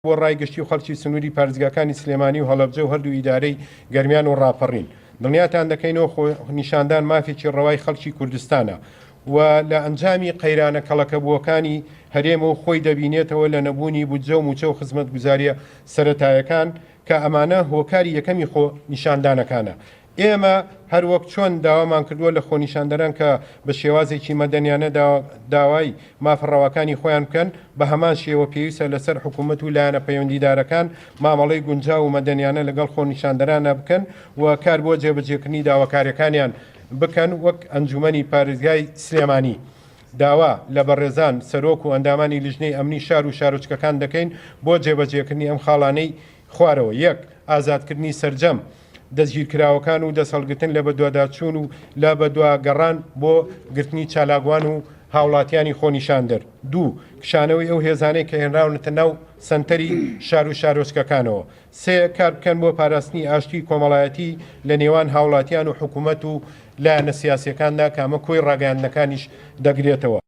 بۆ ڕایگەشتی و خەڵکی سنووری پارێزگاکانی سلێمانی و هەڵەبجە و هەردوو ئیدارەی گەرمیان و ڕاپەڕین. دڵنیاتان دەکەینەوە نیشاندان مافێکی ڕەوای خەڵکی کوردستانە و لە ئەنجامی قەیرانە کەڵەکەبووەکانی هەرێمە و خۆی دەبینێتەوە لە نەبوونی بودجە و موچە و خزمەتگوزاریە سەرەتایەکان کە ئەمانە هۆکاری یەکەمی خۆ نیشاندانەکانە. ئێمە هەروەک چۆن داوامان کردووە لە خۆنیشاندەران کە بە شێوازێکی مەدەنیانە داوای مافڕەوەکانی خۆیان بکەن بە هەمان شێوە پێویستە لەسەر حکوومەت و لایەنە پەیوەندیدارەکان مامەڵەی گونجاو و مەدەنیانە لەگەڵ خۆنیشاندەرانە بکەن و کار بۆ جێبەجێکردنی داواکاریەکانیان بکەن وەک ئەنجومەنی پارێزگای سلێمانی. داوا لە بەڕێزان سەرۆک و ئەندامانی لیژنەی ئەمنی شار و شارۆچکەکان دەکەین بۆ جێبەجێکردنی ئەم خاڵانەی خوارەوە. یەک، ئازادکردنی سەرجەم دەستگیرکراوەکان و دەسەڵگرتن لە بەدواداچوون و لە بەدواگەڕان بۆ گرتنی چالاکوان و هاوڵاتیانی خۆنیشاندەر. دوو، کشانەوەی ئەو هێزانەی کە هێنراونەتە ناو سەنتەری شار و شارۆچکەکانەوە. سێ، کار بکەن بۆ پاراستنی ئاشتی کۆمەڵایەتی لە نێوان هاوڵاتیان و حکوومەت و لایەنە سیاسیەکاندا کامە کۆی ڕاگەیاندنەکانیش دەگرێتەوە.